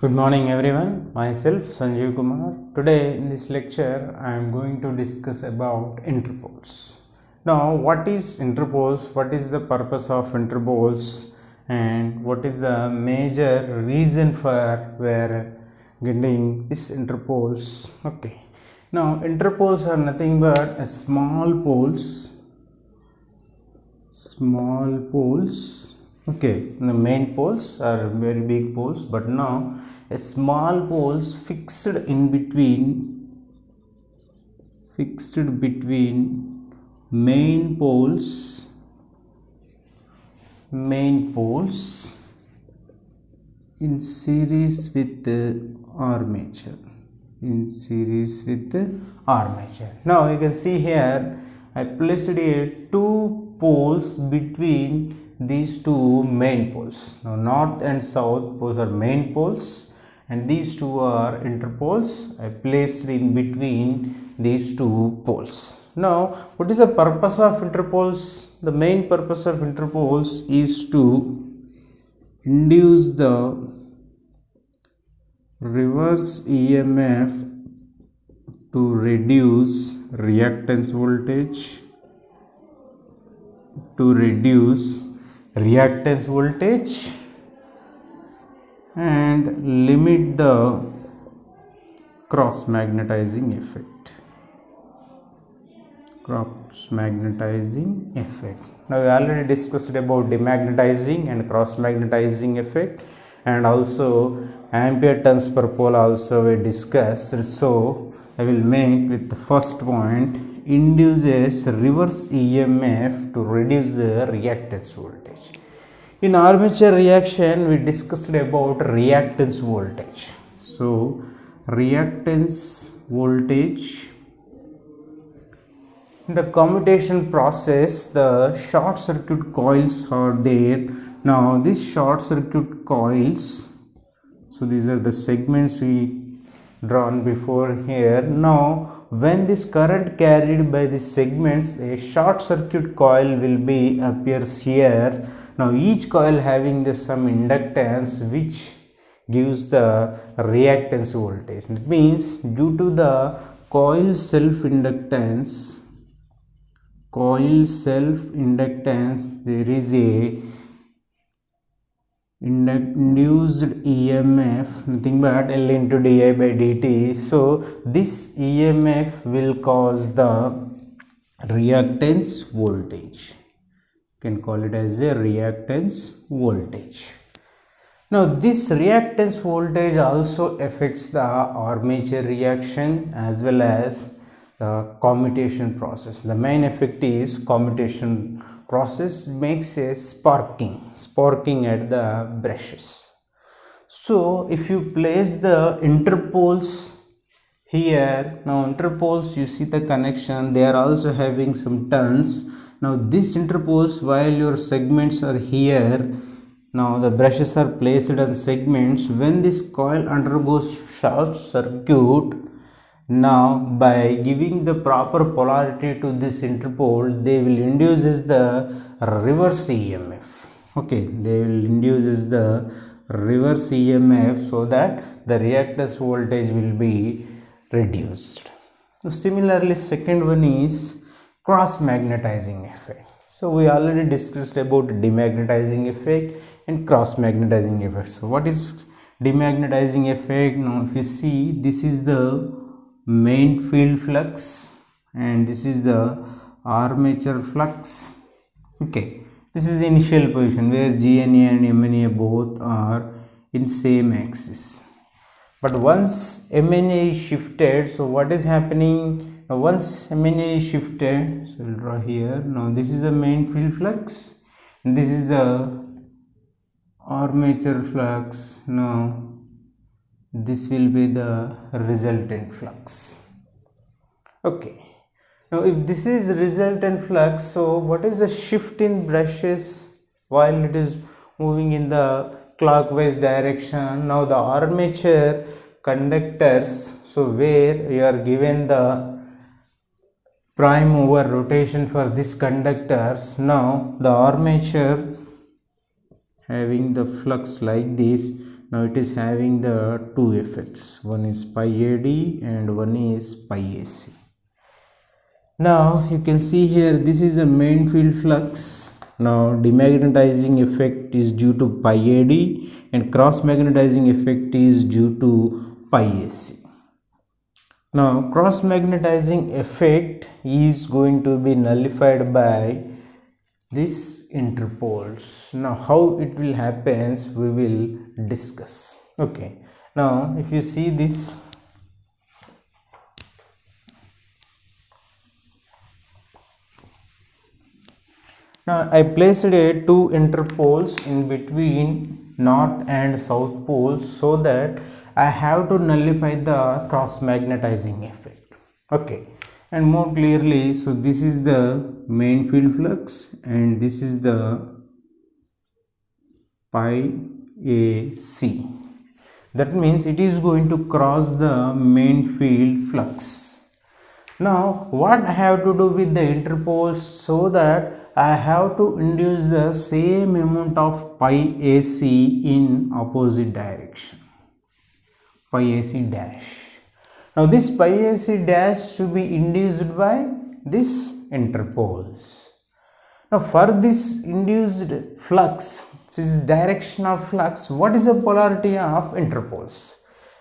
Good morning everyone, myself Sanjeev Kumar. Today in this lecture I am going to discuss about interpoles. Now what is interpoles, what is the purpose of interpoles, and what is the major reason for where getting this interpoles. Okay, now interpoles are nothing but a small poles. Okay, the main poles are very big poles, but now a small poles fixed between main poles in series with the armature. Now you can see here I placed here two poles between these two main poles. Now north and south poles are main poles and these two are interpoles. I placed in between these two poles. Now what is the purpose of interpoles? The main purpose of interpoles is to induce the reverse EMF to reduce reactance voltage and limit the cross magnetizing effect. Now we already discussed about demagnetizing and cross magnetizing effect, and also ampere turns per pole also we discussed. And so I will make with the first point, induces reverse EMF to reduce the reactance voltage. In armature reaction we discussed about reactance voltage. So reactance voltage in the commutation process, the short circuit coils are there. Now these short circuit coils, so these are the segments we drawn before here. Now when this current carried by these segments, a short circuit coil will be appears here. Now each coil having the some inductance which gives the reactance voltage. It means due to the coil self inductance there is a induced EMF, nothing but L into di by dt. So this EMF will cause the reactance voltage. You can call it as a reactance voltage. Now this reactance voltage also affects the armature reaction as well as the commutation process. The main effect is commutation process makes a sparking at the brushes. So if you place the interpoles here, now interpoles you see the connection, they are also having some turns. Now this interpoles, while your segments are here, now the brushes are placed on segments. When this coil undergoes short circuit, now by giving the proper polarity to this interpole, they will induces the reverse EMF. Okay, they will induces the reverse EMF so that the reactance voltage will be reduced. So similarly, second one is cross magnetizing effect. So we already discussed about demagnetizing effect and cross magnetizing effect. So what is demagnetizing effect? Now if you see, this is the main field flux and this is the armature flux. Okay, this is the initial position where GNA and MNA both are in same axis. But once MNA is shifted, so what is happening? Now once MNA is shifted, so we'll draw here. Now this is the main field flux and this is the armature flux. Now this will be the resultant flux. Okay, now if this is resultant flux, so what is the shift in brushes while it is moving in the clockwise direction? Now the armature conductors, so where you are given the prime mover rotation for this conductors, now the armature having the flux like this, Now it is having the two effects, one is pi AD and one is pi AC. Now you can see here, this is a main field flux. Now demagnetizing effect is due to pi AD and cross magnetizing effect is due to pi AC. Now cross magnetizing effect is going to be nullified by this interpoles. Now how it will happen we will discuss. Okay, now if you see this, now I placed two interpoles in between north and south poles so that I have to nullify the cross magnetizing effect. Okay, and more clearly, so this is the main field flux and this is the pi AC. That means it is going to cross the main field flux. Now what I have to do with the interpoles, so that I have to induce the same amount of pi AC in opposite direction, pi AC dash. Now this pi AC dash to be induced by this interpoles. Now for this induced flux, this direction of flux, what is the polarity of interpoles?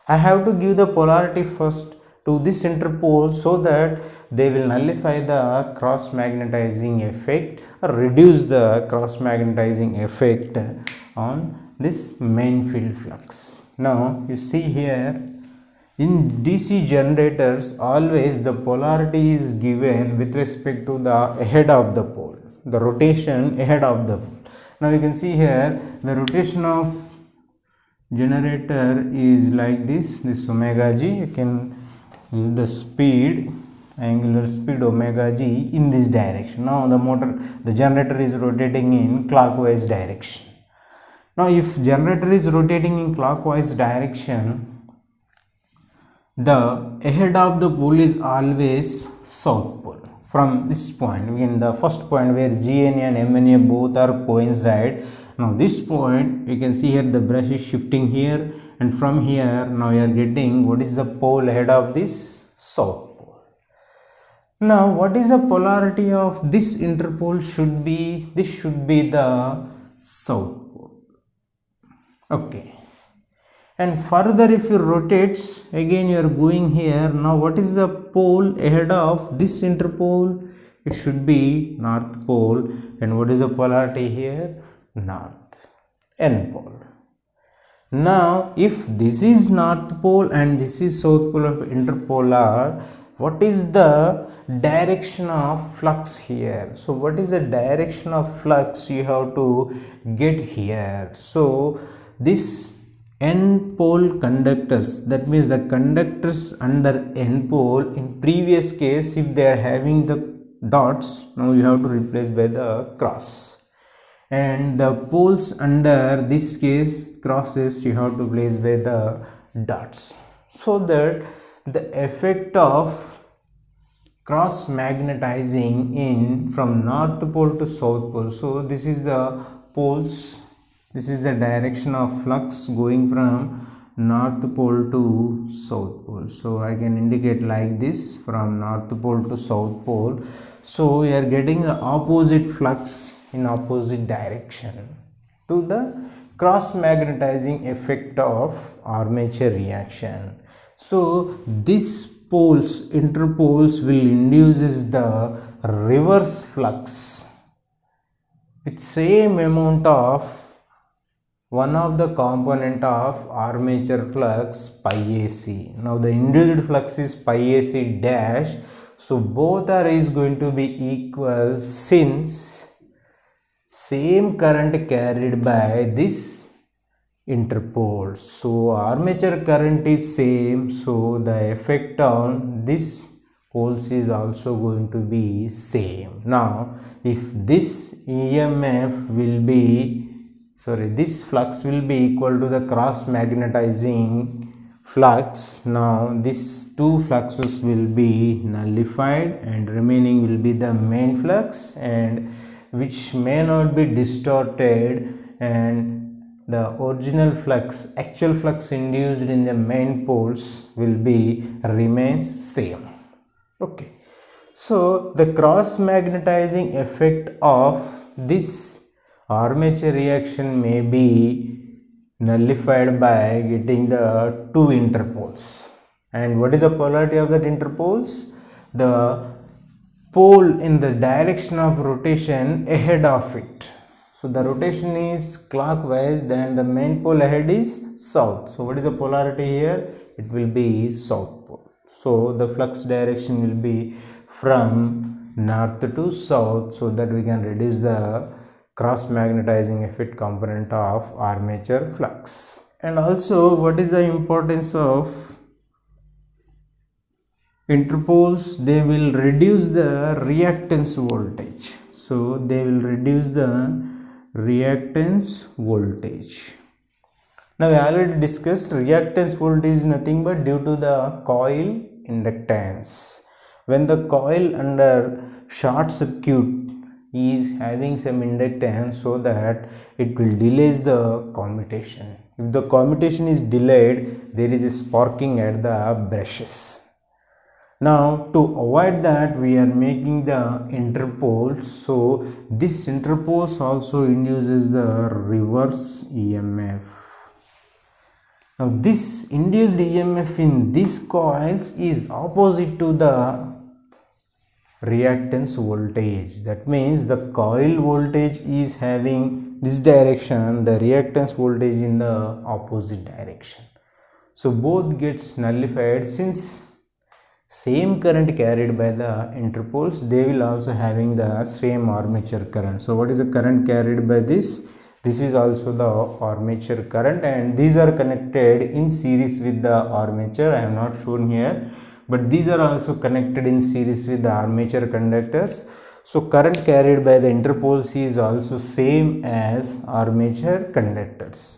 I have to give the polarity first to this interpole so that they will nullify the cross magnetizing effect or reduce the cross magnetizing effect on this main field flux. Now you see here, in DC generators always the polarity is given with respect to the ahead of the pole, the rotation ahead of the pole. Now you can see here the rotation of generator is like this omega g. You can use the speed, angular speed omega g in this direction. Now the generator is rotating in clockwise direction. Now if generator is rotating in clockwise direction, the ahead of the pole is always south pole. From this point, in the first point where GNA and MNA both are coincide, now this point you can see here the brush is shifting here, and from here now you are getting what is the pole ahead of this south pole. Now what is the polarity of this interpole? Should be, this should be the south pole. Okay, and further if you rotates, again you are going here. Now what is the pole ahead of this interpole? It should be north pole. And what is the polarity here? North, N pole. Now if this is north pole and this is south pole of interpolar, what is the direction of flux here? So what is the direction of flux you have to get here? So this N pole conductors, that means the conductors under N pole, in previous case if they are having the dots, now you have to replace by the cross, and the poles under this case crosses you have to place by the dots, so that the effect of cross magnetizing in from north pole to south pole. So this is the poles, this is the direction of flux going from north pole to south pole. So I can indicate like this, from north pole to south pole. So we are getting the opposite flux in opposite direction to the cross magnetizing effect of armature reaction. So this poles, interpoles will induces the reverse flux with same amount of one of the component of armature flux pi AC. Now the induced flux is pi AC dash, so both are is going to be equal since same current carried by this interpole. So armature current is same, so the effect on this poles is also going to be same. Now if this EMF will be, this flux will be equal to the cross magnetizing flux, now these two fluxes will be nullified and remaining will be the main flux, and which may not be distorted and the original flux, actual flux induced in the main poles will be remains same. Okay, so the cross magnetizing effect of this armature reaction may be nullified by getting the two interpoles. And what is the polarity of that interpoles? The pole in the direction of rotation ahead of it. So the rotation is clockwise and the main pole ahead is south. So what is the polarity here? It will be south pole. So the flux direction will be from north to south, so that we can reduce the cross magnetizing effect component of armature flux. And also, what is the importance of interpoles? They will reduce the reactance voltage. So they will reduce the reactance voltage. Now we already discussed reactance voltage is nothing but due to the coil inductance. When the coil under short circuit is having some inductance, so that it will delay the commutation. If the commutation is delayed, there is a sparking at the brushes. Now to avoid that, we are making the interpoles. So this interpoles also induces the reverse EMF. Now this induced EMF in these coils is opposite to the reactance voltage. That means the coil voltage is having this direction, the reactance voltage in the opposite direction. So both gets nullified. Since same current carried by the interpoles, they will also having the same armature current. So what is the current carried by this? This is also the armature current, and these are connected in series with the armature. I am not shown here, but these are also connected in series with the armature conductors. So current carried by the interpoles is also same as armature conductors.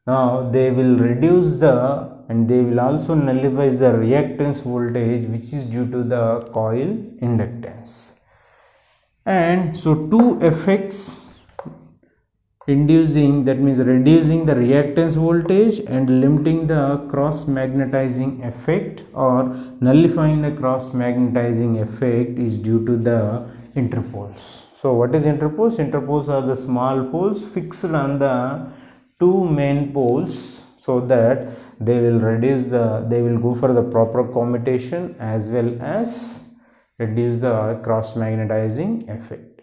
Now they will reduce and they will also nullify the reactance voltage, which is due to the coil inductance. And so two effects inducing, that means reducing the reactance voltage and limiting the cross magnetizing effect, or nullifying the cross magnetizing effect, is due to the interpoles. So what is interpoles? Interpoles are the small poles fixed on the two main poles, so that they will go for the proper commutation as well as reduce the cross magnetizing effect.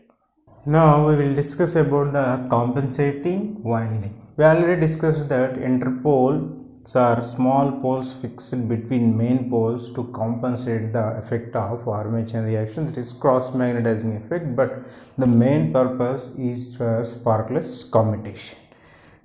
Now we will discuss about the compensating winding. We already discussed that interpoles are small poles fixed between main poles to compensate the effect of armature reaction, that is cross magnetizing effect, but the main purpose is for sparkless commutation.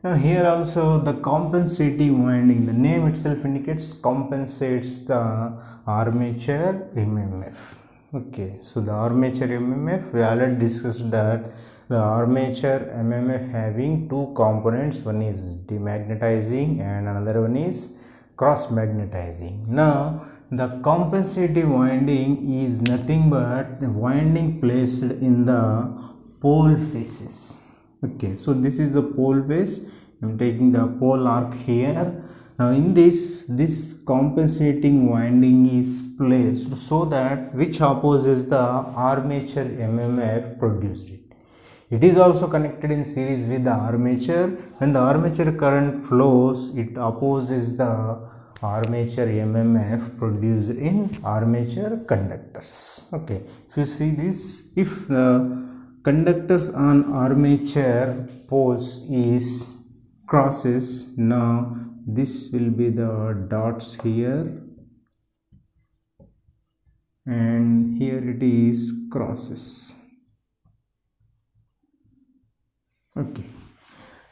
Now here also the compensating winding, the name itself indicates compensates the armature MMF. Okay, so the armature MMF, we already discussed that the armature MMF having two components, one is demagnetizing and another one is cross magnetizing. Now the compensating winding is nothing but the winding placed in the pole faces. Okay, so this is the pole face. I am taking the pole arc here. Now in this compensating winding is placed so that which opposes the armature MMF produced it. It is also connected in series with the armature. When the armature current flows, it opposes the armature MMF produced in armature conductors. Okay, if you see this, if the conductors on armature poles is crosses, now this will be the dots here, and here it is crosses. Okay,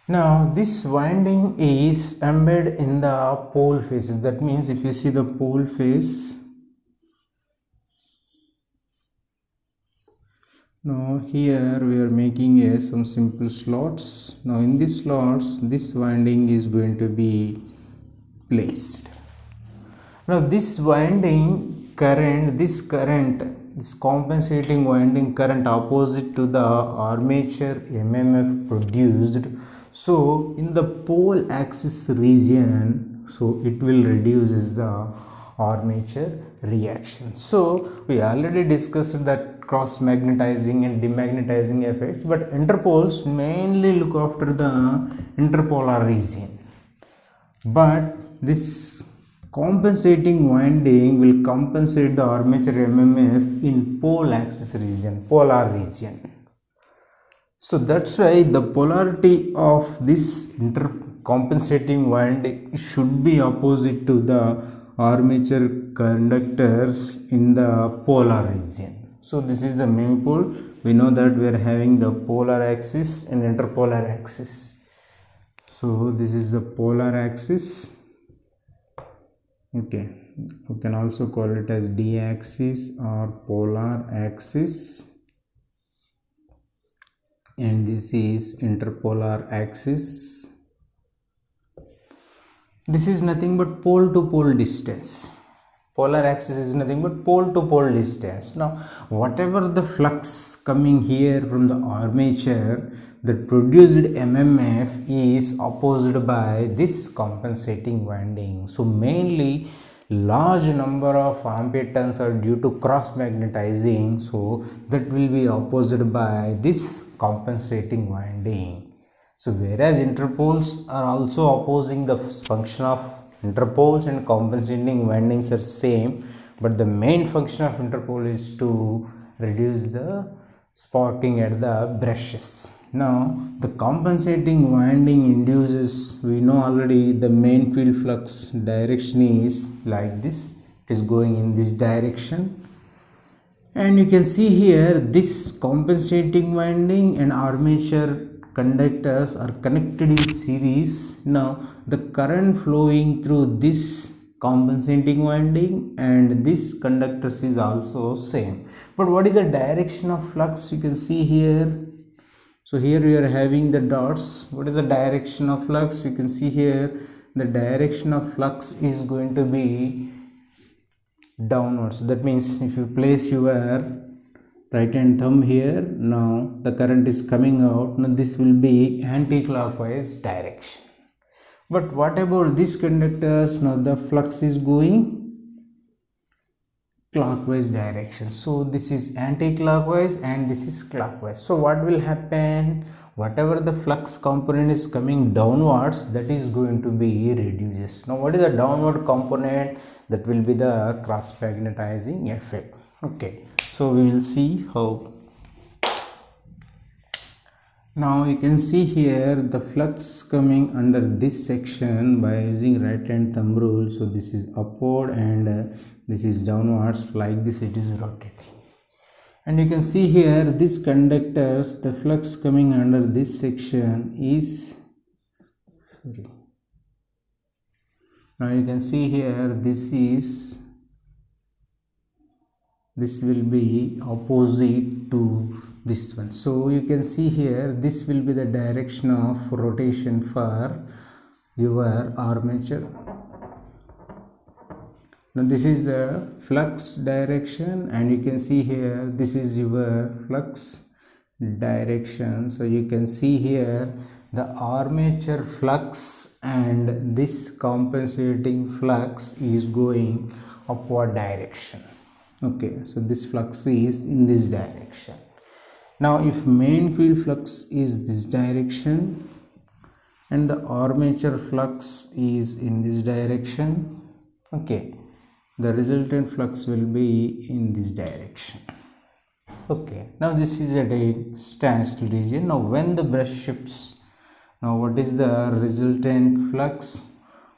now this winding is embedded in the pole faces. That means if you see the pole face, now here we are making some simple slots. Now in these slots, this winding is going to be placed. Now this winding current, this compensating winding current opposite to the armature MMF produced, So in the pole axis region, so it will reduces the armature reaction. So we already discussed that cross magnetizing and demagnetizing effects, but interpoles mainly look after the interpolar region. But this compensating winding will compensate the armature MMF in pole axis region, polar region. So that's why the polarity of this compensating winding should be opposite to the armature conductors in the polar region. So this is the main pole. We know that we are having the polar axis and interpolar axis. So this is the polar axis. Okay, you can also call it as d axis or polar axis, and this is interpolar axis. This is nothing but pole to pole distance. Polar axis is nothing but pole to pole distance. Now whatever the flux coming here from the armature, the produced MMF is opposed by this compensating winding. So mainly large number of ampere turns are due to cross magnetizing, so that will be opposed by this compensating winding. So whereas interpoles are also opposing, the function of interpoles and compensating windings are same, but the main function of interpole is to reduce the sparking at the brushes. Now the compensating winding induces, we know already, the main field flux direction is like this. It is going in this direction, and you can see here this compensating winding and armature conductors are connected in series. Now the current flowing through this compensating winding and this conductors is also same, but what is the direction of flux? You can see here. So here we are having the dots. What is the direction of flux? You can see here the direction of flux is going to be downwards. That means if you place your right hand thumb here, now the current is coming out. Now this will be anti-clockwise direction. But what about these conductors? Now the flux is going clockwise direction. So this is anti-clockwise and this is clockwise. So what will happen? Whatever the flux component is coming downwards, that is going to be reduces. Now what is the downward component? That will be the cross magnetizing effect. Okay, so we will see how. Now you can see here the flux coming under this section by using right hand thumb rule. So this is upward and this is downwards, like this it is rotating. And you can see here these conductors, the flux coming under this section is, sorry, now you can see here this will be opposite to this one. So you can see here this will be the direction of rotation for your armature. Now this is the flux direction, and you can see here this is your flux direction. So you can see here the armature flux and this compensating flux is going upward direction. Okay, so this flux is in this direction. Now if main field flux is this direction and the armature flux is in this direction, okay, the resultant flux will be in this direction. Okay, now this is at a standstill region. Now when the brush shifts, now what is the resultant flux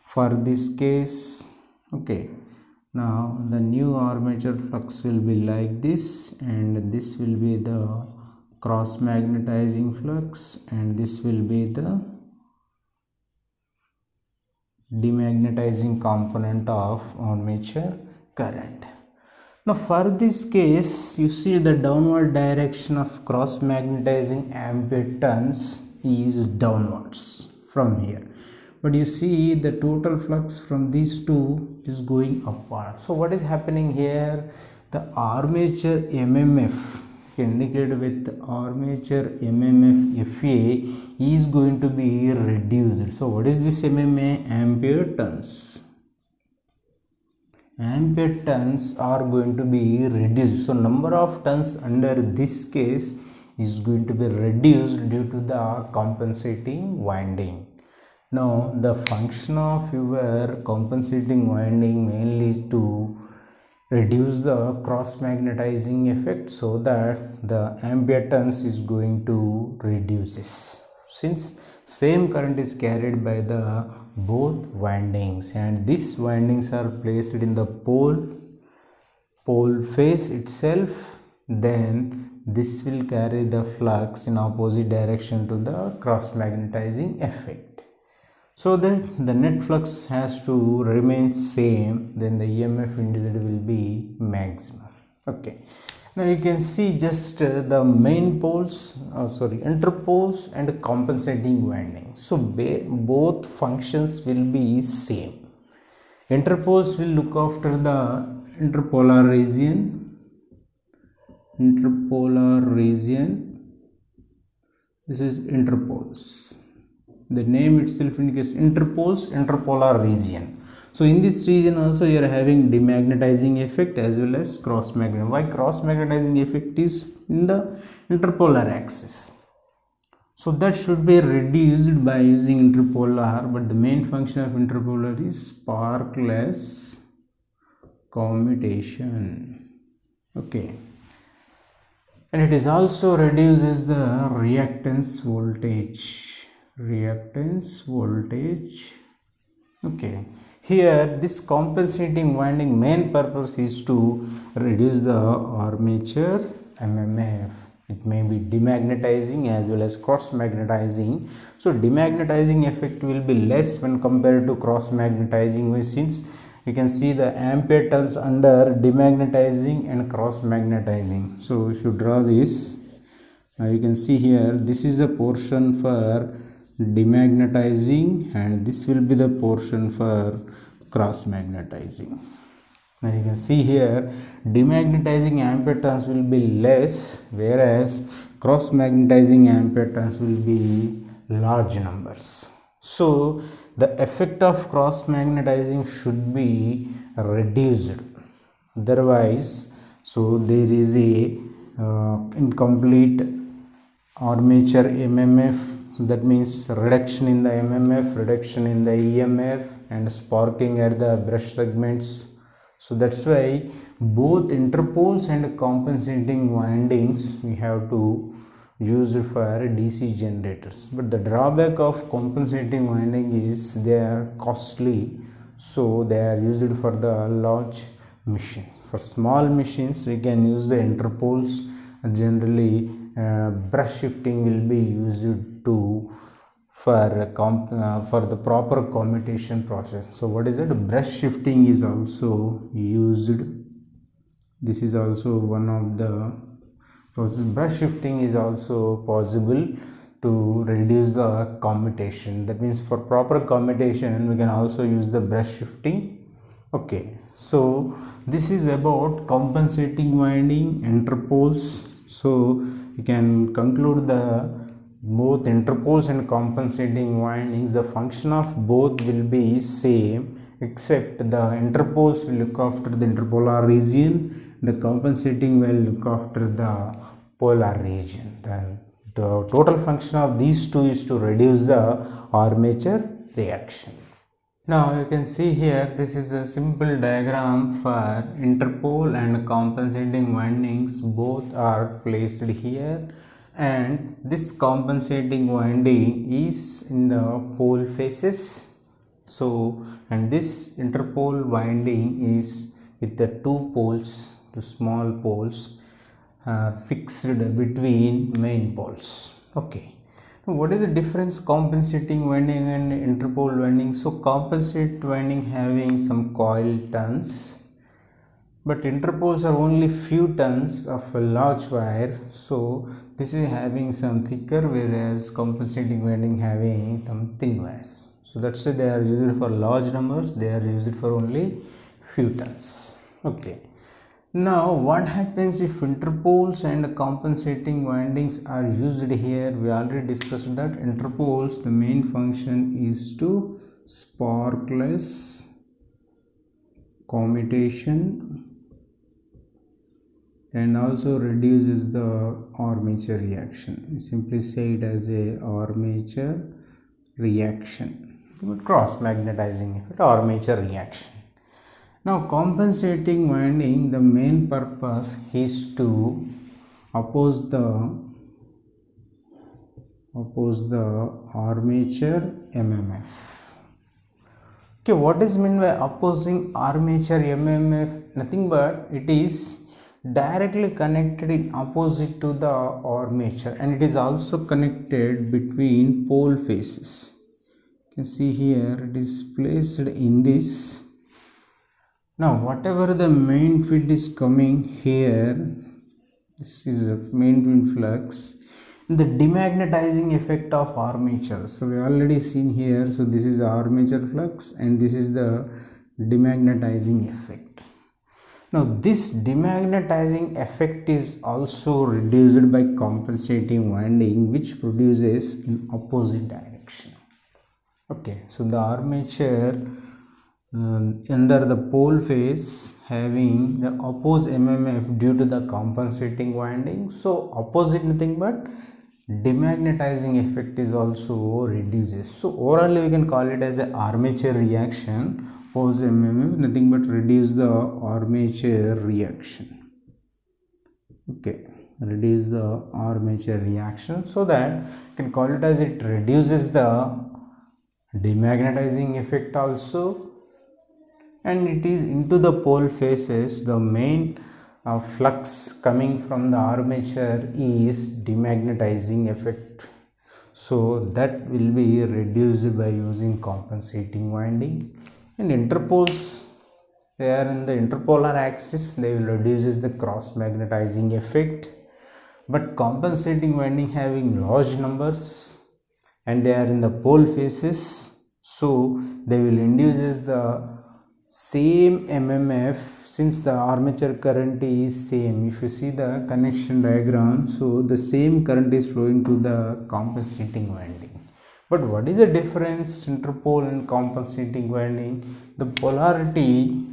for this case? Okay, now the new armature flux will be like this, and this will be the cross magnetizing flux, and this will be the demagnetizing component of armature current. Now for this case, you see the downward direction of cross magnetizing ampere turns is downwards from here, but you see the total flux from these two is going upward. So what is happening here? The armature MMF, you indicated with armature mmf FA is going to be reduced. So what is this MMA? Ampere turns. Ampere turns are going to be reduced. So number of turns under this case is going to be reduced due to the compensating winding. Now the function of your compensating winding mainly to reduce the cross magnetizing effect, so that the ampere turns is going to reduces, since same current is carried by the both windings, and these windings are placed in the pole face itself. Then this will carry the flux in opposite direction to the cross magnetizing effect, so that the net flux has to remain same. Then the EMF induced will be maximum. Okay, now you can see just the main poles, interpoles and compensating winding. So both functions will be same. Interpoles will look after the interpolar region. This is interpoles. The name itself indicates interpoles, interpolar region. So in this region also you are having demagnetizing effect as well as cross magnet. Why cross magnetizing effect is in the interpolar axis? So that should be reduced by using interpolar, but the main function of interpolar is sparkless commutation. Okay, and it is also reduces the reactance voltage. Okay, here this compensating winding main purpose is to reduce the armature mmf. It may be demagnetizing as well as cross magnetizing. So demagnetizing effect will be less when compared to cross magnetizing, since you can see the ampere turns under demagnetizing and cross magnetizing. So if you draw this, you can see here this is a portion for demagnetizing and this will be the portion for cross magnetizing. Now you can see here demagnetizing ampere turns will be less, whereas cross magnetizing ampere turns will be large numbers. So the effect of cross magnetizing should be reduced, otherwise so there is a incomplete armature mmf. That means reduction in the mmf, reduction in the EMF, and sparking at the brush segments. So that's why both interpoles and compensating windings we have to use for DC generators. But the drawback of compensating winding is they are costly, so they are used for the large machines. For small machines we can use the interpoles. Generally brush shifting will be used for the proper commutation process. So what is it? Brush shifting is also used. This is also one of the process. Brush shifting is also possible to reduce the commutation. That means for proper commutation we can also use the brush shifting. Okay, so this is about compensating winding, interpoles. So you can conclude the both interpoles and compensating windings, the function of both will be same, except the interpoles will look after the interpolar region, the compensating will look after the polar region. The total function of these two is to reduce the armature reaction. Now you can see here this is a simple diagram for interpole and compensating windings. Both are placed here, and this compensating winding is in the pole faces. So and this interpole winding is with the two small poles fixed between main poles. Okay, now what is the difference compensating winding and interpole winding? So compensate winding having some coil turns, but interpoles are only few turns of a large wire, so this is having some thicker, whereas compensating winding having some thin wires. So that's why they are used for large numbers, they are used for only few turns. Okay, Now what happens if interpoles and compensating windings are used here? We already discussed that interpoles, the main function is to sparkless commutation and also reduces the armature reaction. Simply say it as a armature reaction, cross magnetizing effect, armature reaction. Now compensating winding, the main purpose is to oppose the armature MMF. Okay, what is meant by opposing armature MMF? Nothing but it is directly connected in opposite to the armature, and it is also connected between pole faces. You can see here it is placed in this. Now whatever the main field is coming here, this is a main field flux, the demagnetizing effect of armature. So we already seen here, so this is the armature flux and this is the demagnetizing effect. Now this demagnetizing effect is also reduced by compensating winding, which produces in opposite direction. Okay, so the armature under the pole face having the opposite MMF due to the compensating winding, so opposite nothing but demagnetizing effect is also reduces. So overall we can call it as a armature reaction. Opposite MMF nothing but reduce the armature reaction. Okay, reduce the armature reaction, so that you can call it as it reduces the demagnetizing effect also, and it is into the pole faces. The main flux coming from the armature is demagnetizing effect, so that will be reduced by using compensating winding. And interpoles, they are in the interpolar axis, they will reduce the cross magnetizing effect. But compensating winding having large numbers and they are in the pole faces, so they will induce the same MMF, since the armature current is same. If you see the connection diagram, so the same current is flowing to the compensating winding. But what is the difference interpole and compensating winding? The polarity,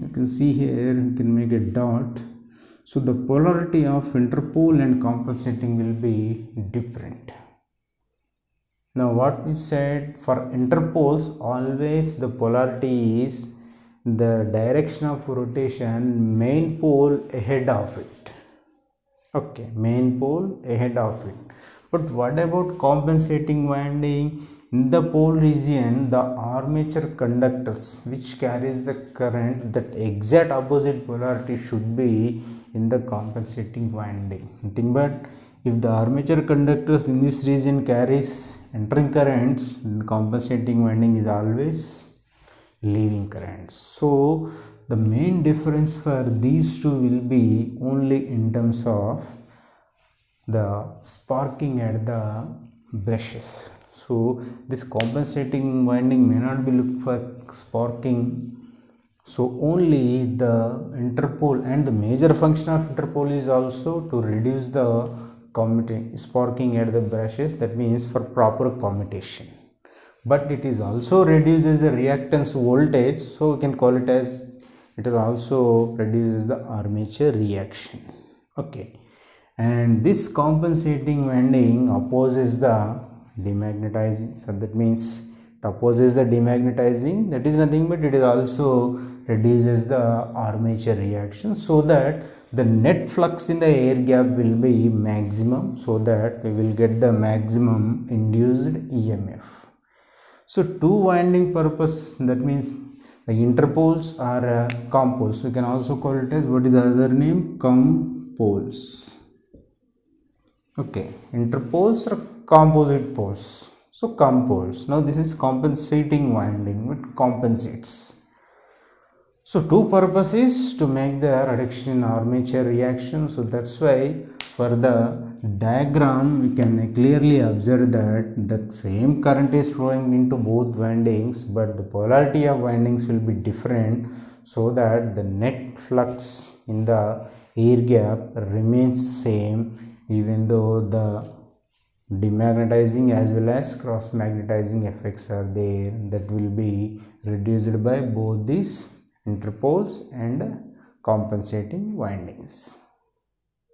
you can see here, you can make a dot. So the polarity of interpole and compensating will be different. Now what we said, for interpoles always the polarity is the direction of rotation, main pole ahead of it. Okay, main pole ahead of it. But what about compensating winding? In the pole region, the armature conductors which carries the current, that exact opposite polarity should be in the compensating winding. Nothing but if the armature conductors in this region carries entering currents, the compensating winding is always leaving currents. So the main difference for these two will be only in terms of the sparking at the brushes. So this compensating winding may not be looked for sparking, so only the interpole, and the major function of interpole is also to reduce the sparking at the brushes, that means for proper commutation. But it is also reduces the reactance voltage, so we can call it as it is also reduces the armature reaction. Okay, and this compensating winding opposes the demagnetizing, so that means it opposes the demagnetizing, that is nothing but it is also reduces the armature reaction, so that the net flux in the air gap will be maximum, so that we will get the maximum induced EMF. So two winding purpose, that means the interpoles are compoles. We can also call it as, what is the other name? Compoles. Okay, interpoles are composite poles. So compoles. Now this is compensating winding, which compensates. So two purposes to make the reduction in armature reaction. So that's why for the diagram we can clearly observe that the same current is flowing into both windings, but the polarity of windings will be different, so that the net flux in the air gap remains same even though the demagnetizing as well as cross magnetizing effects are there, that will be reduced by both these interpoles and compensating windings.